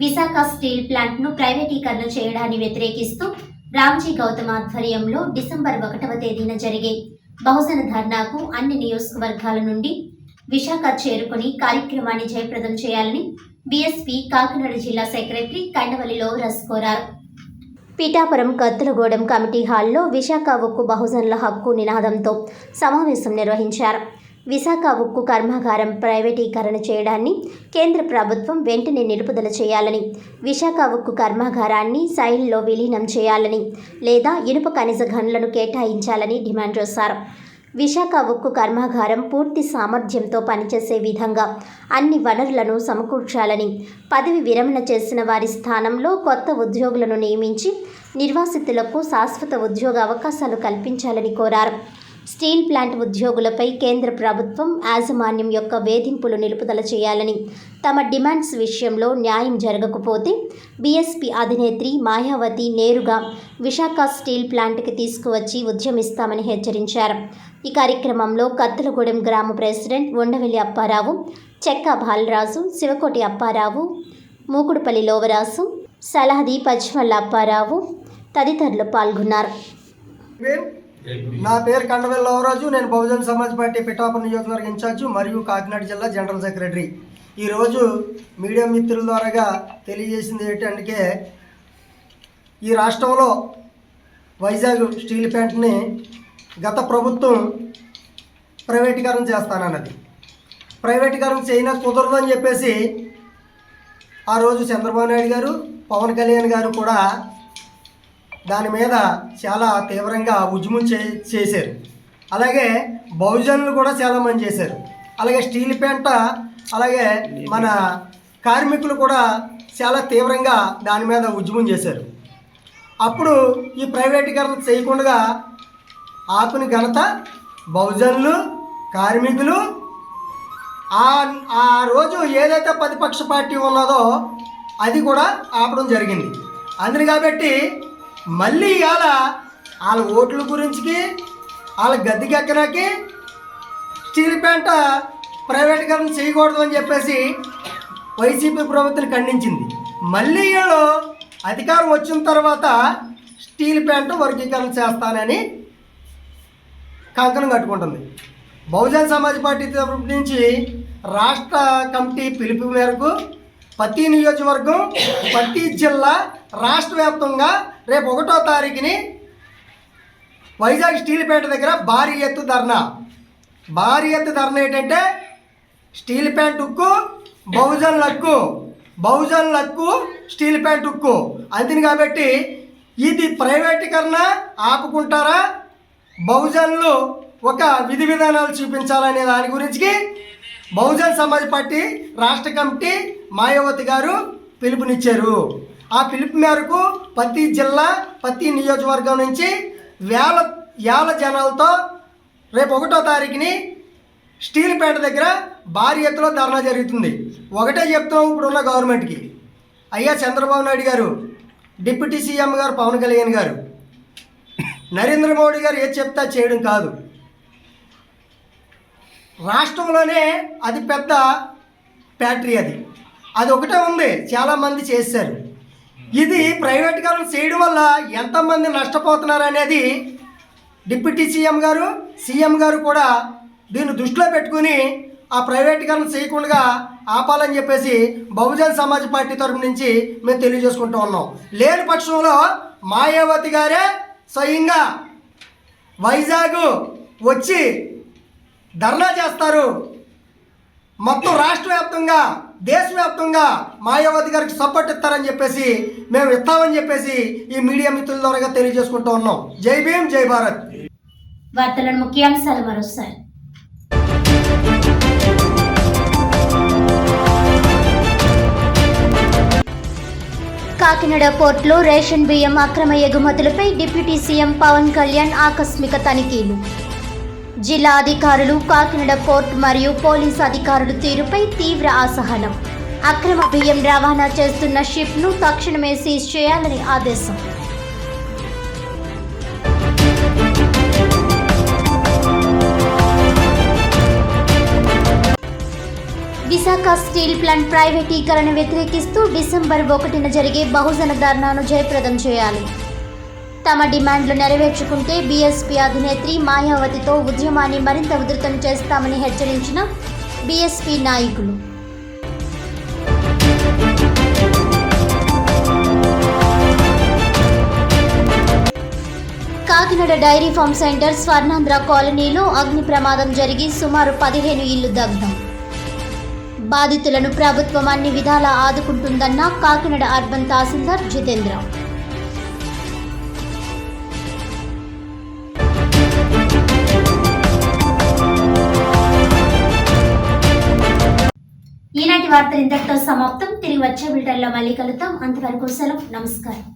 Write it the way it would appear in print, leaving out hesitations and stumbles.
Visakha steel ప్లాంట్ను ప్రైవేటీకరణ చేయడాన్ని వ్యతిరేకిస్తూ రామ్జీ గౌతమ్ ఆధ్వర్యంలో డిసెంబర్ 1వ తేదీన జరిగే బహుజన ధర్నాకు అన్ని నియోజకవర్గాల నుండి విశాఖ చేరుకుని కార్యక్రమాన్ని జయప్రదం చేయాలని బీఎస్పీ కాకినాడ జిల్లా సెక్రటరీ కండవల్లిలో కోరారు. పీఠాపురం కత్తులగూడెం కమిటీ హాల్లో విశాఖ ఉక్కు బహుజనుల హక్కు నినాదంతో సమావేశం నిర్వహించారు. విశాఖ ఉక్కు కర్మాగారం ప్రైవేటీకరణ చేయడాన్ని కేంద్ర ప్రభుత్వం వెంటనే నిలుపుదల చేయాలని, విశాఖ ఉక్కు కర్మాగారాన్ని సైల్లో విలీనం చేయాలని లేదా ఇనుప ఖనిజ గనులను కేటాయించాలని డిమాండ్ చేశారు. విశాఖ ఉక్కు కర్మాగారం పూర్తి సామర్థ్యంతో పనిచేసే విధంగా అన్ని వనరులను సమకూర్చాలని, పదవి విరమణ చేసిన వారి స్థానంలో కొత్త ఉద్యోగులను నియమించి నిర్వాసితులకు శాశ్వత ఉద్యోగ అవకాశాలు కల్పించాలని కోరారు. స్టీల్ ప్లాంట్ ఉద్యోగులపై కేంద్ర ప్రభుత్వం యాజమాన్యం యొక్క వేధింపులు నిలుపుదల చేయాలని, తమ డిమాండ్స్ విషయంలో న్యాయం జరగకపోతే బీఎస్పీ అధినేత్రి మాయావతి నేరుగా విశాఖ స్టీల్ ప్లాంట్కి తీసుకువచ్చి ఉద్యమిస్తామని హెచ్చరించారు. ఈ కార్యక్రమంలో కత్తులగూడెం గ్రామ ప్రెసిడెంట్ ఉండవెల్లి అప్పారావు, చెక్క బాలరాజు, శివకోటి అప్పారావు, మూకుడుపల్లి లోవరాసు, సలహది పచ్చిమల్ల అప్పారావు తదితరులు పాల్గొన్నారు. నా పేరు కండవెల్లి లోవరాజు. నేను బహుజన్ సమాజ్ పార్టీ పిఠాపురం నియోజకవర్గ ఇన్ఛార్జి మరియు కాకినాడ జిల్లా జనరల్ సెక్రటరీ. ఈరోజు మీడియా మిత్రుల ద్వారాగా తెలియజేసింది ఏంటంటే, ఈ రాష్ట్రంలో వైజాగ్ స్టీల్ ప్లాంట్ని గత ప్రభుత్వం ప్రైవేటీకరణ చేస్తానన్నది. ప్రైవేటీకరణ చేయన కుదరదని చెప్పేసి ఆ రోజు చంద్రబాబు నాయుడు గారు, పవన్ కళ్యాణ్ గారు కూడా దాని మీద చాలా తీవ్రంగా ఉద్యమం చేశారు. అలాగే బహుజనులు కూడా చాలామంది చేశారు. అలాగే స్టీల్ ప్లాంట్, అలాగే మన కార్మికులు కూడా చాలా తీవ్రంగా దాని మీద ఉద్యమం చేశారు. అప్పుడు ఈ ప్రైవేటీకరణ చేయకుండా ఆపిన ఘనత బహుజనులు, కార్మికులు. ఆ రోజు ఏదైతే ప్రతిపక్ష పార్టీ ఉన్నదో అది కూడా ఆపడం జరిగింది. అందుని కాబట్టి మళ్ళీ ఇవాళ వాళ్ళ ఓట్ల గురించి, వాళ్ళ గద్దెకెక్కడానికి స్టీల్ ప్లాంట్ ప్రైవేటీకరణ చేయకూడదు అని చెప్పేసి వైసీపీ ప్రభుత్వం ఖండించింది. మళ్ళీ వీళ్ళు అధికారం వచ్చిన తర్వాత స్టీల్ ప్లాంట్ వర్గీకరణ చేస్తానని కంకణం కట్టుకుంటుంది. బహుజన్ సమాజ్ పార్టీ తరఫు నుంచి రాష్ట్ర కమిటీ పిలుపు మేరకు ప్రతి నియోజకవర్గం, ప్రతి జిల్లా, రాష్ట్ర వ్యాప్తంగా రేపు 1వ తారీఖుని వైజాగ్ స్టీల్ ప్లాంట్ దగ్గర భారీ ఎత్తు ధర్నా ఏంటంటే, స్టీల్ ప్లాంట్ ఉక్కు బహుజనుల హక్కు, స్టీల్ ప్లాంట్ ఉక్కు. అంతేని కాబట్టి ఇది ప్రైవేటీకరణ ఆపుకుంటారా, బహుజనులు ఒక విధి విధానాలు చూపించాలనే దాని గురించి బహుజన్ సమాజ్ పార్టీ రాష్ట్ర కమిటీ మాయావతి గారు పిలుపునిచ్చారు. ఆ పిలుపు మేరకు ప్రతి జిల్లా, ప్రతి నియోజకవర్గం నుంచి వేల జనాలతో రేపు 1వ తారీఖుని స్టీల్ ప్లాంట్ దగ్గర భారీ ఎత్తులో ధర్నా జరుగుతుంది. ఒకటే చెప్తాం ఇప్పుడున్న గవర్నమెంట్కి, అయ్యా చంద్రబాబు నాయుడు గారు, డిప్యూటీ సీఎం గారు పవన్ కళ్యాణ్ గారు, నరేంద్ర మోడీ గారు ఏది చెప్తా చేయడం కాదు. రాష్ట్రంలోనే అది పెద్ద ఫ్యాక్టరీ, అది ఒకటే ఉంది, చాలామంది చేశారు. ఇది ప్రైవేటీకరణ చేయడం వల్ల ఎంతమంది నష్టపోతున్నారు అనేది డిప్యూటీ సీఎం గారు కూడా దీన్ని దృష్టిలో పెట్టుకుని ఆ ప్రైవేటీకరణ చేయకుండా ఆపాలని చెప్పేసి బహుజన్ సమాజ్ పార్టీ తరఫు నుంచి మేము తెలియజేసుకుంటూ ఉన్నాం. లేని పక్షంలో మాయావతి గారే స్వయంగా వైజాగ్ వచ్చి ధర్నా చేస్తారు. మొత్తం రాష్ట్ర వ్యాప్తంగా, దేశవ్యాప్తంగా మాయావతి గారికి సపోర్ట్ ఇస్తారని చెప్పేసి మేము ఇస్తామని చెప్పేసి ఈ మీడియా మిత్రుల ద్వారా తెలియజేసుకుంటూ ఉన్నాం. జై భీమ్, జై భారత్. వార్తల ముఖ్యాంశాలు మరోసారి. కాకినాడ పోర్టులో రేషన్ బియ్యం అక్రమ ఎగుమతులపై డిప్యూటీ సీఎం పవన్ కళ్యాణ్ ఆకస్మిక తనిఖీలు. జిల్లా అధికారులు, కాకినాడ పోర్టు మరియు పోలీసు అధికారుల తీరుపై తీవ్ర అసహనం. అక్రమ బియ్యం రవాణా చేస్తున్న షిప్ను తక్షణమే సీజ్ చేయాలని ఆదేశం. విశాఖ స్టీల్ ప్లాంట్ ప్రైవేటీకరణ వ్యతిరేకిస్తూ డిసెంబర్ 1న జరిగే బహుజన ధర్నాను జయప్రదం చేయాలి. తమ డిమాండ్లు నెరవేర్చుకుంటే బీఎస్పీ అధినేత్రి మాయావతితో ఉద్యమాన్ని మరింత ఉధృతం చేస్తామని హెచ్చరించిన బీఎస్పీ నాయకులు. Kakinada dairy farm centre Swarnandhra కాలనీలో అగ్ని ప్రమాదం జరిగి సుమారు 15 ఇళ్లు దగ్ధం. బాధితులను ప్రభుత్వం అన్ని విధాలా ఆదుకుంటుందన్న కాకినాడ అర్బన్ తహసీల్దార్ జితేంద్ర. ఈనాటి వార్తలు ఇంతటితో సమాప్తం. తిరిగి వచ్చే బులెటిన్లో మళ్ళీ కలుద్దాం. అంతవరకు సెలవు. నమస్కారం.